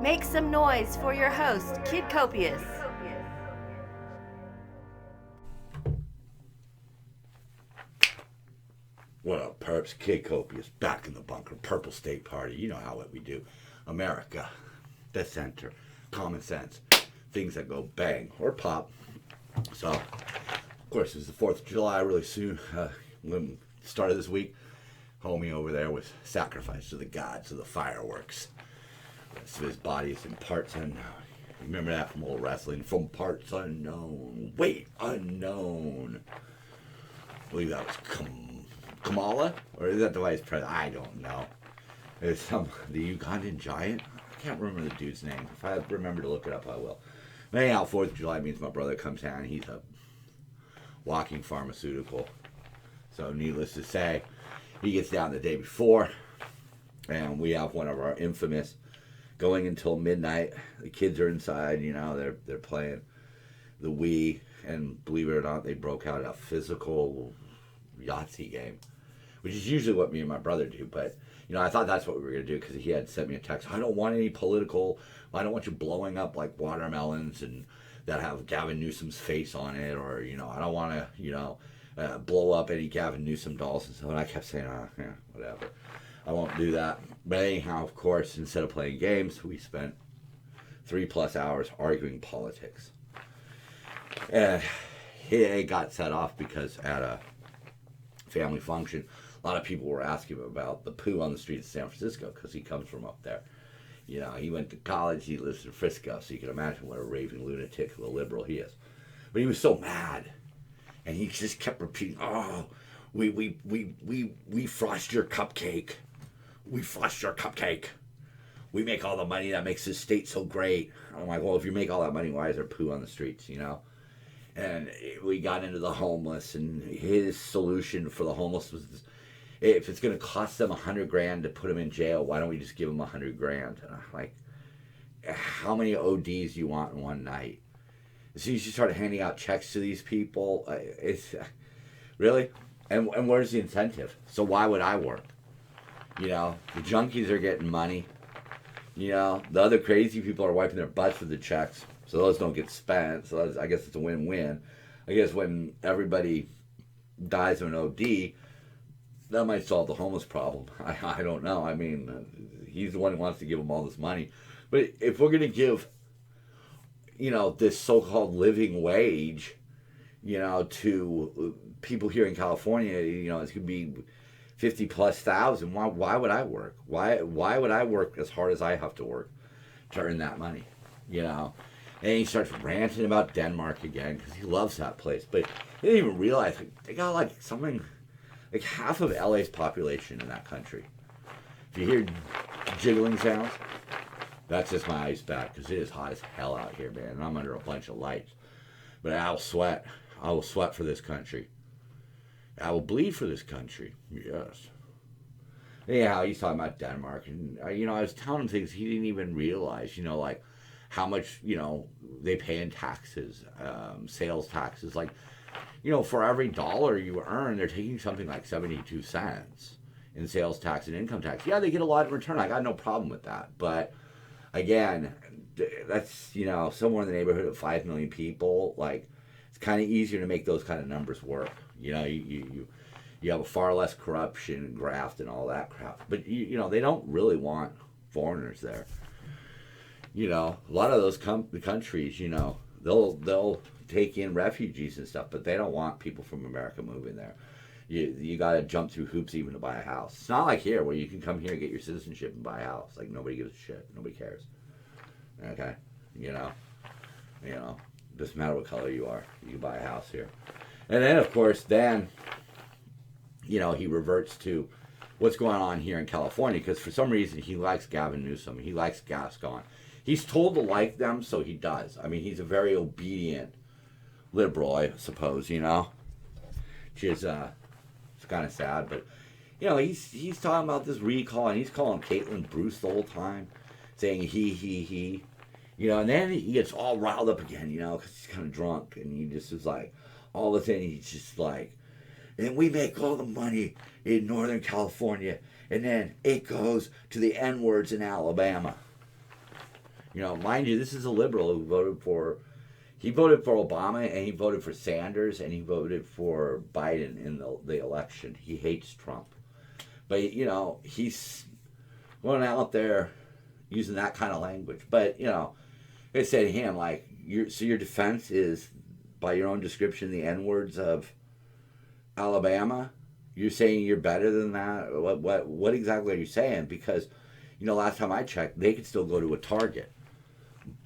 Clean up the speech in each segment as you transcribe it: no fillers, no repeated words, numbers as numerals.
Make some noise for your host, Kid Copious. What up, perps? Kid Copious, back in the bunker. Purple State Party. You know how we do. America, the center, common sense, things that go bang or pop. So, of course, it's the 4th of July really soon. Started this week. Homie over there was sacrificed to the gods of the fireworks. The rest of his body is in parts unknown. Remember that from old wrestling? From parts unknown. Weight unknown. I believe that was Kamala? Or is that the vice president? I don't know. It's the Ugandan giant. I can't remember the dude's name. If I remember to look it up, I will. But anyhow, 4th of July means my brother comes down. He's a walking pharmaceutical. So needless to say, he gets down the day before. And we have one of our infamous going until midnight. The kids are inside, you know, they're playing the Wii. And believe it or not, they broke out a physical Yahtzee game, which is usually what me and my brother do. But, you know, I thought that's what we were going to do because he had sent me a text. I don't want any political, I don't want you blowing up like watermelons and that have Gavin Newsom's face on it. Or, you know, I don't want to, you know, blow up any Gavin Newsom dolls and stuff. And I kept saying, yeah, whatever. I won't do that. But anyhow, of course, instead of playing games, we spent 3+ hours arguing politics. And it got set off because at a family function, a lot of people were asking him about the poo on the streets of San Francisco because he comes from up there. You know, he went to college, he lives in Frisco, so you can imagine what a raving lunatic of a liberal he is. But he was so mad, and he just kept repeating, "Oh, we frost your cupcake. We frost your cupcake. We make all the money that makes this state so great." I'm like, well, if you make all that money, why is there poo on the streets, you know? And we got into the homeless, and his solution for the homeless was, if it's going to cost them $100,000 to put them in jail, why don't we just give them $100,000? And I'm like, how many ODs do you want in one night? So you just started handing out checks to these people. It's really, and where's the incentive? So why would I work? You know, the junkies are getting money. You know, the other crazy people are wiping their butts with the checks. So those don't get spent. So I guess it's a win-win. I guess when everybody dies of an OD, that might solve the homeless problem. I don't know. I mean, he's the one who wants to give them all this money. But if we're going to give, you know, this so-called living wage, you know, to people here in California, you know, it's going to be 50+ thousand. Why would I work? Why would I work as hard as I have to work to earn that money? You know? And he starts ranting about Denmark again because he loves that place. But he didn't even realize they got like something, like half of LA's population in that country. If you hear jiggling sounds, that's just my ice bath because it is hot as hell out here, man. And I'm under a bunch of lights. But I'll sweat. I will sweat for this country. I will bleed for this country. Yes. Anyhow, he's talking about Denmark. And, you know, I was telling him things he didn't even realize, you know, like how much, you know, they pay in taxes, sales taxes. Like, you know, for every dollar you earn, they're taking something like 72 cents in sales tax and income tax. Yeah, they get a lot in return. I got no problem with that. But, again, that's, you know, somewhere in the neighborhood of 5 million people. Like, it's kind of easier to make those kind of numbers work. You know, you have a far less corruption and graft and all that crap. But, you know, they don't really want foreigners there. You know, a lot of those countries, you know, they'll take in refugees and stuff, but they don't want people from America moving there. You got to jump through hoops even to buy a house. It's not like here where you can come here and get your citizenship and buy a house. Like, nobody gives a shit. Nobody cares. Okay? You know, doesn't matter what color you are. You can buy a house here. And then, of course, you know, he reverts to what's going on here in California because for some reason he likes Gavin Newsom. He likes Gascon. He's told to like them, so he does. I mean, he's a very obedient liberal, I suppose, you know? Which is, it's kind of sad, but, you know, he's talking about this recall, and he's calling Caitlin Bruce the whole time, saying he. You know, and then he gets all riled up again, you know, because he's kind of drunk, and he just is like, all of a sudden he's just like, and we make all the money in Northern California, and then it goes to the N-words in Alabama. Mind you, this is a liberal who he voted for Obama, and he voted for Sanders, and he voted for Biden in the election. He hates Trump. But, he's going out there using that kind of language. But, I say to him, like, your defense is, by your own description, the N-words of Alabama? You're saying you're better than that? What exactly are you saying? Because, last time I checked, they could still go to a Target.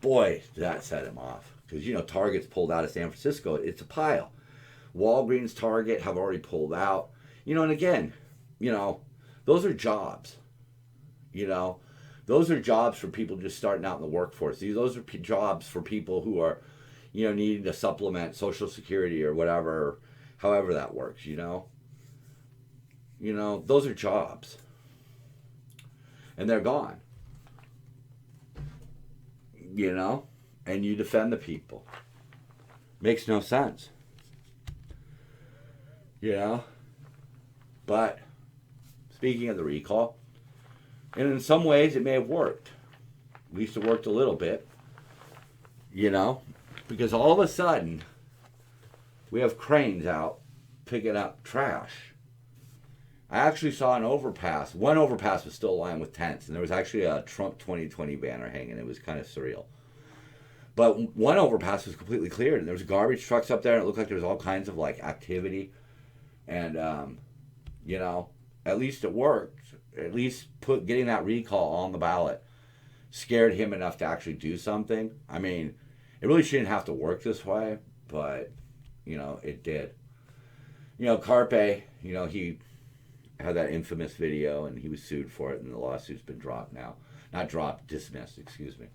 Boy, did that set him off. Because, Target's pulled out of San Francisco. It's a pile. Walgreens, Target have already pulled out. And again, those are jobs. Those are jobs for people just starting out in the workforce. Those are jobs for people who are, needing to supplement Social Security or whatever, however that works, those are jobs. And they're gone. And you defend the people. Makes no sense. But speaking of the recall, and in some ways it may have worked. At least it worked a little bit. Because all of a sudden we have cranes out picking up trash. I actually saw an overpass. One overpass was still lined with tents, and there was actually a Trump 2020 banner hanging. It was kind of surreal. But one overpass was completely cleared, and there was garbage trucks up there, and it looked like there was all kinds of activity. And at least it worked. At least getting that recall on the ballot scared him enough to actually do something. I mean, it really shouldn't have to work this way, but it did. Carpe, he had that infamous video, and he was sued for it, and the lawsuit's been dropped now. Not dropped, dismissed, excuse me.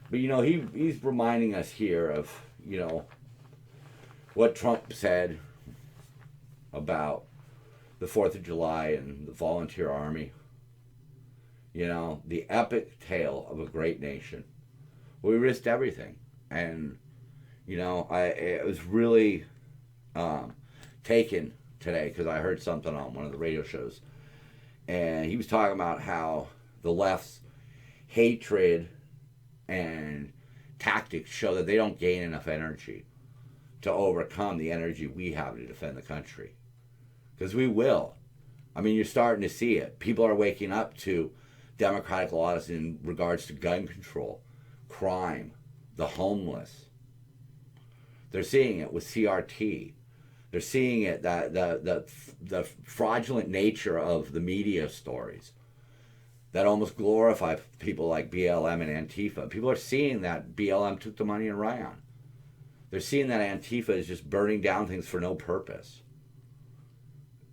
But, he's reminding us here of, what Trump said about the 4th of July and the volunteer army. The epic tale of a great nation. We risked everything. And, I was really taken today because I heard something on one of the radio shows, and he was talking about how the left's hatred and tactics show that they don't gain enough energy to overcome the energy we have to defend the country. Because we will. I mean, you're starting to see it. People are waking up to democratic laws in regards to gun control, crime, the homeless. They're seeing it with CRT. They're seeing it, that the fraudulent nature of the media stories that almost glorify people like BLM and Antifa. People are seeing that BLM took the money and ran. They're seeing that Antifa is just burning down things for no purpose.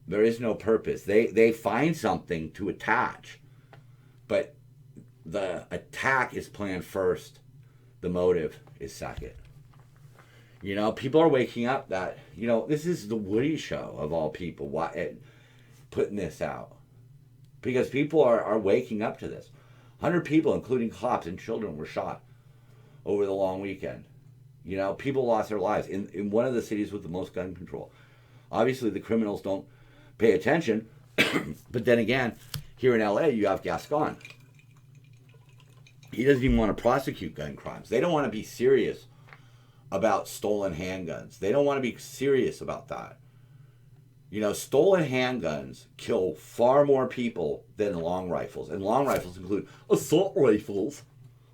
There is no purpose. They find something to attach, but the attack is planned first. The motive is second. People are waking up that, this is the Woody Show of all people, putting this out. Because people are waking up to this. 100 people, including cops and children, were shot over the long weekend. People lost their lives in one of the cities with the most gun control. Obviously, the criminals don't pay attention. But then again, here in LA, you have Gascon. He doesn't even want to prosecute gun crimes. They don't want to be serious about stolen handguns. They don't want to be serious about that. Stolen handguns kill far more people than long rifles. And long rifles include assault rifles.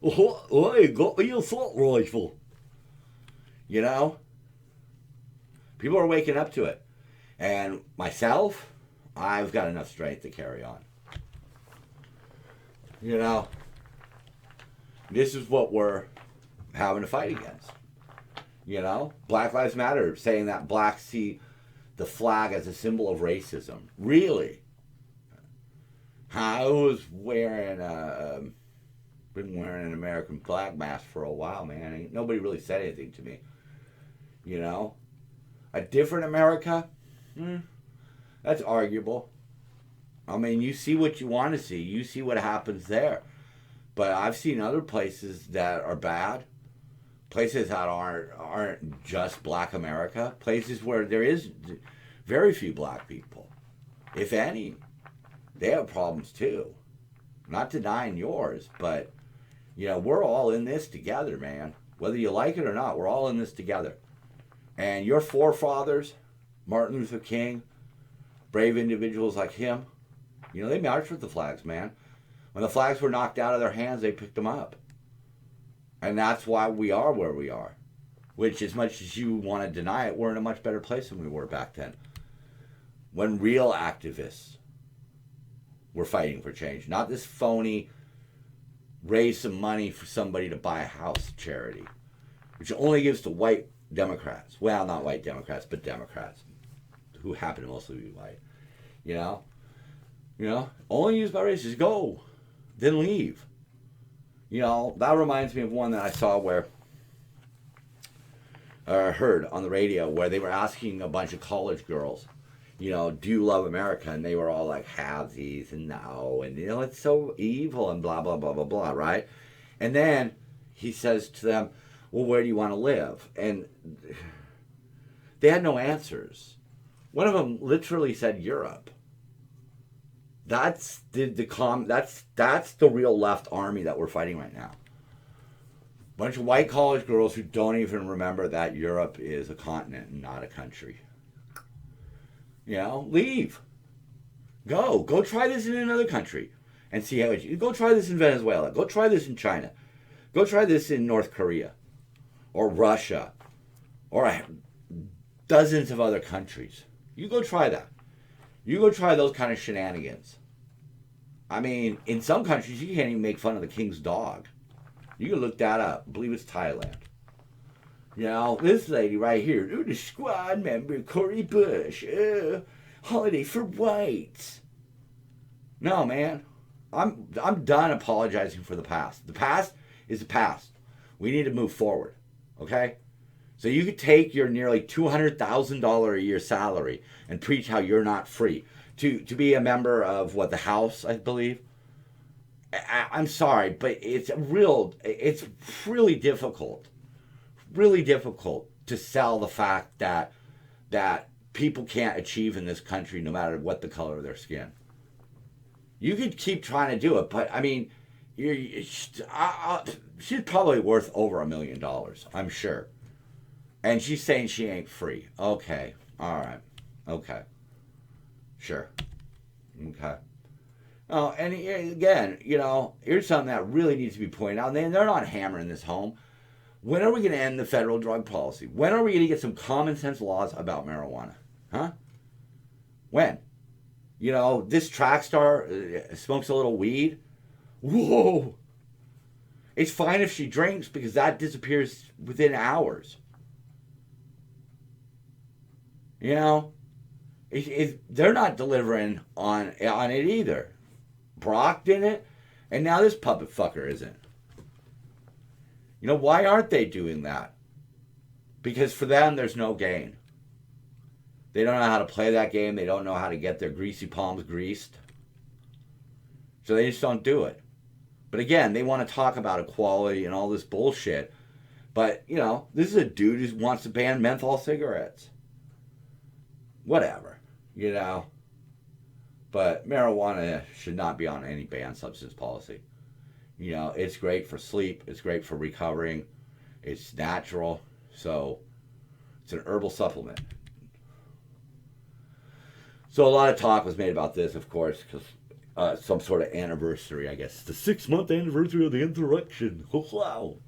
Oh, I got me assault rifle. People are waking up to it. And myself, I've got enough strength to carry on. This is what we're having to fight against. Black Lives Matter saying that blacks see the flag as a symbol of racism. Really? I was been wearing an American flag mask for a while, man. Ain't nobody really said anything to me. A different America? That's arguable. I mean, you see what you want to see. You see what happens there. But I've seen other places that are bad. Places that aren't just black America. Places where there is very few black people. If any, they have problems too. Not denying yours, but, We're all in this together, man. Whether you like it or not, we're all in this together. And your forefathers, Martin Luther King, brave individuals like him, they marched with the flags, man. When the flags were knocked out of their hands, they picked them up. And that's why we are where we are. Which, as much as you want to deny it, we're in a much better place than we were back then. When real activists were fighting for change. Not this phony, raise some money for somebody to buy a house charity. Which only gives to white Democrats. Well, not white Democrats, but Democrats. Who happen to mostly be white. Only used by racists. Go. Then leave. That reminds me of one that I saw heard on the radio where they were asking a bunch of college girls, do you love America? And they were all like, halvesies and no, and it's so evil and blah, blah, blah, blah, blah, right? And then he says to them, well, where do you want to live? And they had no answers. One of them literally said Europe. That's that's the real left army that we're fighting right now. Bunch of white college girls who don't even remember that Europe is a continent and not a country. Leave. Go try this in another country and see how it. Go try this in Venezuela. Go try this in China. Go try this in North Korea, or Russia, or dozens of other countries. You go try that. You go try those kind of shenanigans. I mean, in some countries, you can't even make fun of the king's dog. You can look that up. I believe it's Thailand. This lady right here, the squad member, Cori Bush, holiday for whites. No, man. I'm done apologizing for the past. The past is the past. We need to move forward, okay? So you could take your nearly $200,000 a year salary and preach how you're not free. To be a member of, the House, I believe. I'm sorry, but it's really difficult to sell the fact that people can't achieve in this country no matter what the color of their skin. You could keep trying to do it, but I mean, she's probably worth over $1 million, I'm sure. And she's saying she ain't free. Okay, all right, okay, sure, okay. Oh, and again, here's something that really needs to be pointed out. They're not hammering this home. When are we going to end the federal drug policy? When are we going to get some common sense laws about marijuana? Huh? When? This track star smokes a little weed. Whoa! It's fine if she drinks because that disappears within hours. They're not delivering on it either. Brock didn't, and now this puppet fucker isn't. Why aren't they doing that? Because for them, there's no gain. They don't know how to play that game. They don't know how to get their greasy palms greased. So they just don't do it. But again, they want to talk about equality and all this bullshit. But, this is a dude who wants to ban menthol cigarettes. Whatever, But marijuana should not be on any banned substance policy. It's great for sleep. It's great for recovering. It's natural. So it's an herbal supplement. So a lot of talk was made about this, of course, because some sort of anniversary, I guess. The 6-month anniversary of the insurrection. Wow.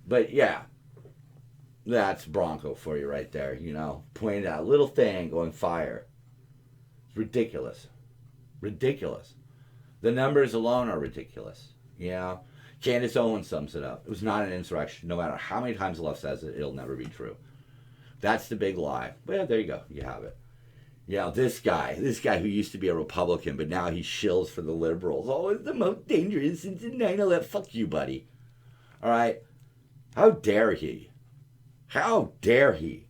But yeah. That's Bronco for you right there, Pointing at a little thing going fire. It's ridiculous. Ridiculous. The numbers alone are ridiculous. Candace Owens sums it up. It was not an insurrection. No matter how many times the left says it, it'll never be true. That's the big lie. Well, there you go. You have it. This guy who used to be a Republican, but now he shills for the liberals. Oh, it's the most dangerous since 9/11. Fuck you, buddy. All right? How dare he? How dare he?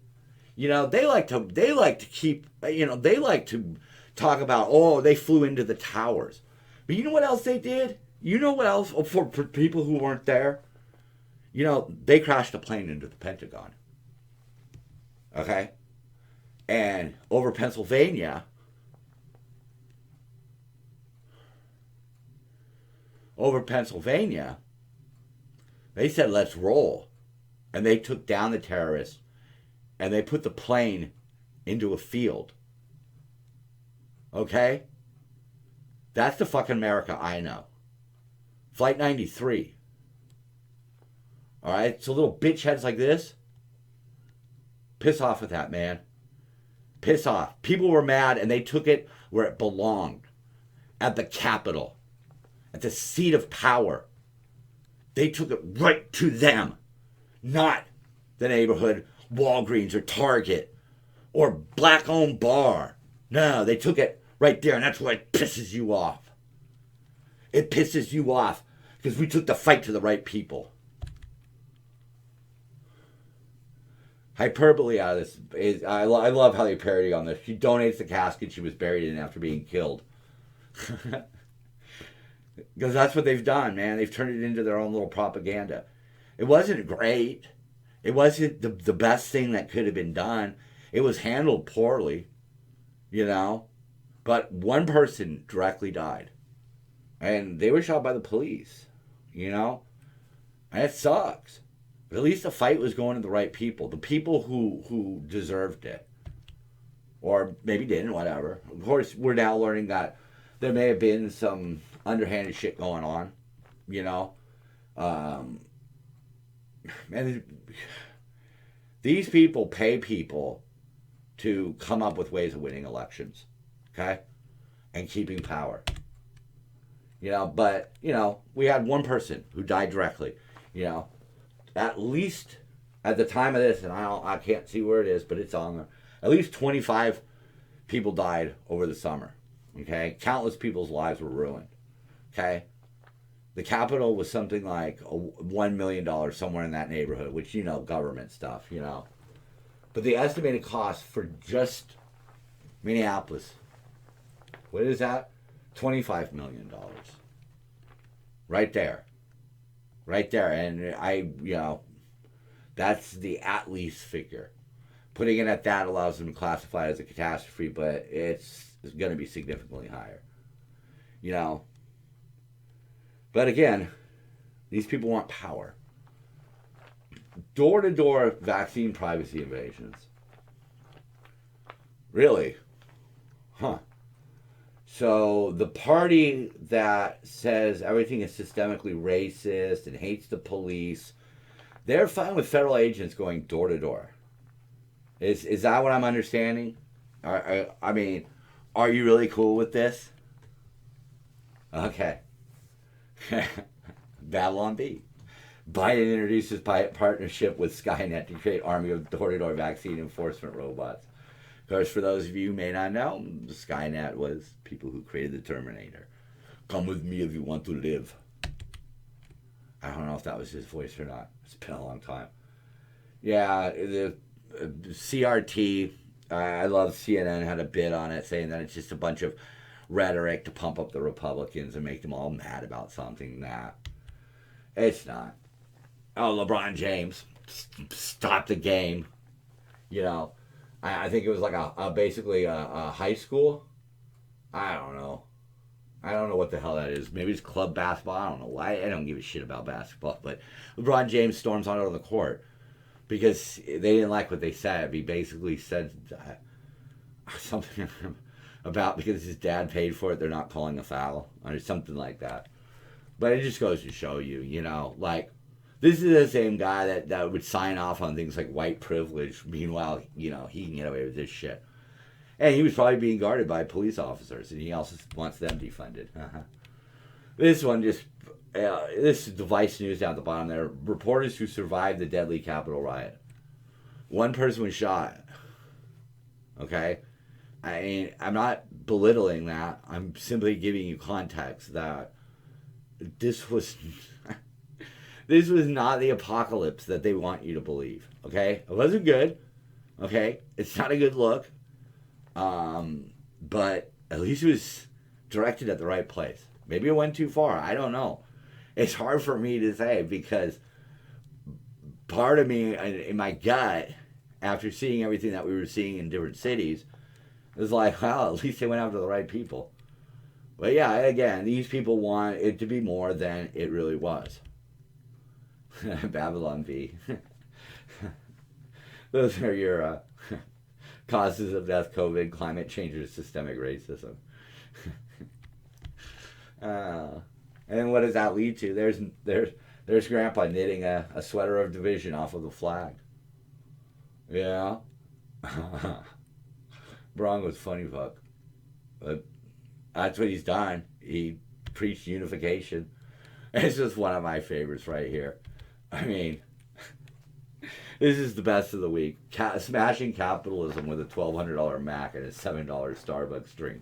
They like to keep, they like to talk about, oh, they flew into the towers. But you know what else they did? You know what else, for people who weren't there? They crashed a plane into the Pentagon. Okay? And over Pennsylvania, over Pennsylvania, they said, let's roll. And they took down the terrorists and they put the plane into a field. Okay? That's the fucking America I know. Flight 93. Alright? So little bitch heads like this, piss off with that, man. Piss off. People were mad and they took it where it belonged. At the Capitol. At the seat of power. They took it right to them. Not the neighborhood Walgreens or Target or black-owned bar. No, they took it right there, and that's why it pisses you off. It pisses you off because we took the fight to the right people. Hyperbole out of this is, I love how they parody on this. She donates the casket she was buried in after being killed. Because that's what they've done, man. They've turned it into their own little propaganda. It wasn't great. It wasn't the best thing that could have been done. It was handled poorly, you know. But one person directly died. And they were shot by the police, you know. And it sucks. But at least the fight was going to the right people. The people who deserved it. Or maybe didn't, whatever. Of course, we're now learning that there may have been some underhanded shit going on, you know. And these people pay people to come up with ways of winning elections, okay? And keeping power. You know, but, you know, we had one person who died directly, you know. At least at the time of this, and I can't see where it is, but it's on there. At least 25 people died over the summer, okay? Countless people's lives were ruined, okay? The Capitol was something like $1 million, somewhere in that neighborhood, which, you know, government stuff, you know. But the estimated cost for just Minneapolis, what is that? $25 million. Right there. Right there. And you know, that's the at least figure. Putting it at that allows them to classify it as a catastrophe, but it's going to be significantly higher. You know. But again, these people want power. Door-to-door vaccine privacy invasions. Really? Huh. So the party that says everything is systemically racist and hates the police, they're fine with federal agents going door to door. Is that what I'm understanding? I mean, are you really cool with this? Okay. Babylon B. Biden introduces partnership with Skynet to create army of door-to-door vaccine enforcement robots. Of course, for those of you who may not know, Skynet was people who created the Terminator. Come with me if you want to live. I don't know if that was his voice or not. It's been a long time. Yeah, the CRT, I love CNN had a bit on it saying that it's just a bunch of rhetoric to pump up the Republicans and make them all mad about something. Nah, it's not. Oh, LeBron James, stop the game. You know, I think it was like basically a high school. I don't know. I don't know what the hell that is. Maybe it's club basketball. I don't know why. I don't give a shit about basketball. But LeBron James storms onto the court because they didn't like what they said. He basically said something about because his dad paid for it, they're not calling a foul or something like that. But it just goes to show you, you know, like, this is the same guy that would sign off on things like white privilege. Meanwhile, you know, he can get away with this shit. And he was probably being guarded by police officers, and he also wants them defunded. This one just, this is the Vice News down at the bottom there. Reporters who survived the deadly Capitol riot. One person was shot. Okay? I mean, I'm not belittling that. I'm simply giving you context that this was this was not the apocalypse that they want you to believe. Okay? It wasn't good. Okay? It's not a good look. But at least it was directed at the right place. Maybe it went too far. I don't know. It's hard for me to say because part of me in my gut, after seeing everything that we were seeing in different cities, it was like, well, at least they went after the right people. But yeah, again, these people want it to be more than it really was. Babylon V. Those are your causes of death: COVID, climate change, or systemic racism. And what does that lead to? There's Grandpa knitting a sweater of division off of the flag. Yeah. Bronco's funny fuck. But that's what he's done. He preached unification. It's just one of my favorites right here. I mean, this is the best of the week. Smashing capitalism with a $1,200 Mac and a $7 Starbucks drink.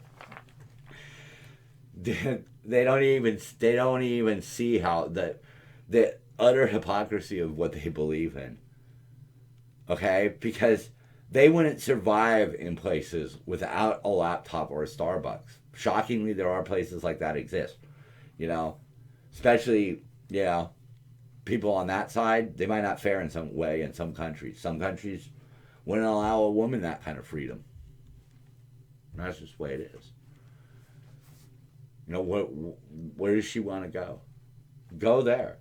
They don't even see how the utter hypocrisy of what they believe in. Okay? Because they wouldn't survive in places without a laptop or a Starbucks. Shockingly, there are places like that exist. You know? Especially, you know, people on that side, they might not fare in some way in some countries. Some countries wouldn't allow a woman that kind of freedom. That's just the way it is. You know, where does she want to go? Go there.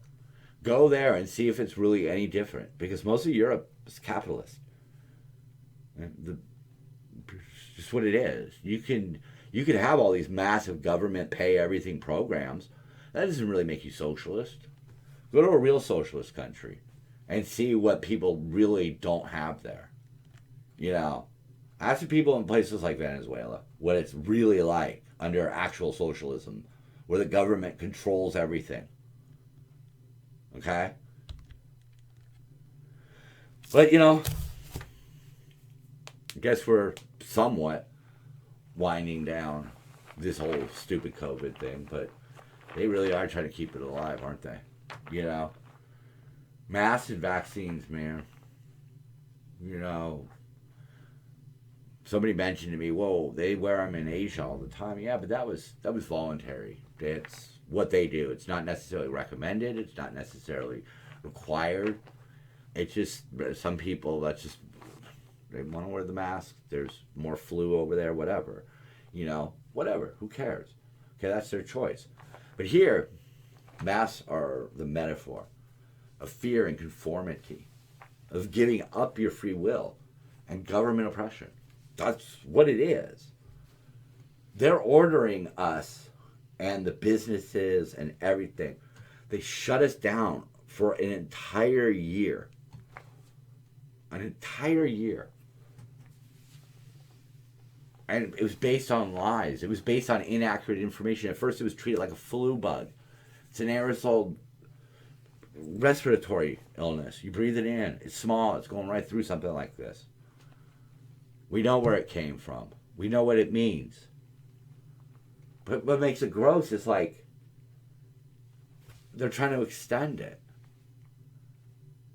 Go there and see if it's really any different. Because most of Europe is capitalist. Just what it is. You can have all these massive government pay everything programs. That doesn't really make you socialist. Go to a real socialist country and see what people really don't have there. You know, ask the people in places like Venezuela what it's really like under actual socialism, where the government controls everything. Okay? But, you know, I guess we're somewhat winding down this whole stupid COVID thing, but they really are trying to keep it alive, aren't they? You know? Masks and vaccines, man. You know, somebody mentioned to me, whoa, they wear them in Asia all the time. Yeah, but that was voluntary. It's what they do. It's not necessarily recommended. It's not necessarily required. It's just, some people, they want to wear the mask. There's more flu over there, whatever. You know, whatever. Who cares? Okay, that's their choice. But here, masks are the metaphor of fear and conformity, of giving up your free will and government oppression. That's what it is. They're ordering us and the businesses and everything. They shut us down for an entire year. An entire year. And it was based on lies. It was based on inaccurate information. At first it was treated like a flu bug. It's an aerosol respiratory illness. You breathe it in. It's small. It's going right through something like this. We know where it came from. We know what it means. But what makes it gross is like they're trying to extend it.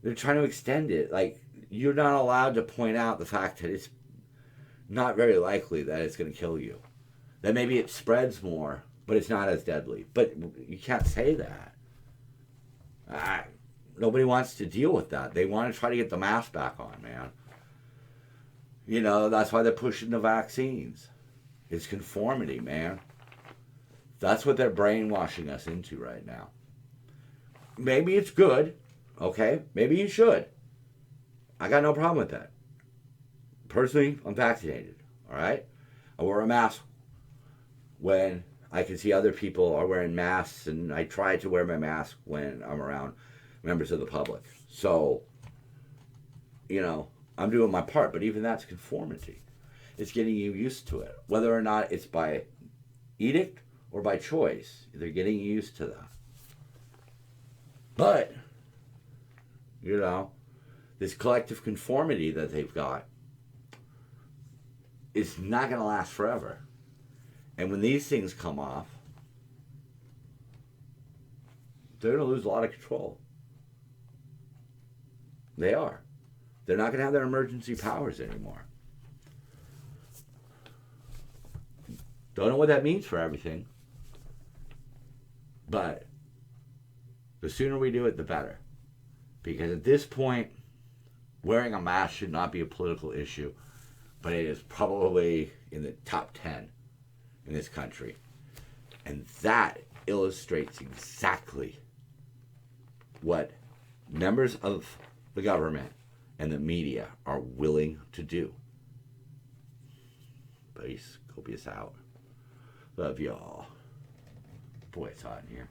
They're trying to extend it. Like, you're not allowed to point out the fact that it's not very likely that it's going to kill you. That maybe it spreads more, but it's not as deadly. But you can't say that. Nobody wants to deal with that. They want to try to get the mask back on, man. You know, that's why they're pushing the vaccines. It's conformity, man. That's what they're brainwashing us into right now. Maybe it's good, okay? Maybe you should. I got no problem with that. Personally, I'm vaccinated, all right? I wear a mask when I can see other people are wearing masks, and I try to wear my mask when I'm around members of the public. So, you know, I'm doing my part, but even that's conformity. It's getting you used to it. Whether or not it's by edict or by choice, they're getting you used to that. But, you know, this collective conformity that they've got is not going to last forever. And when these things come off, they're going to lose a lot of control. They are. They're not going to have their emergency powers anymore. Don't know what that means for everything. But the sooner we do it, the better. Because at this point, wearing a mask should not be a political issue, but it is probably in the top 10 in this country. And that illustrates exactly what members of the government and the media are willing to do. Peace. Copious out. Love y'all. Boy, it's hot in here.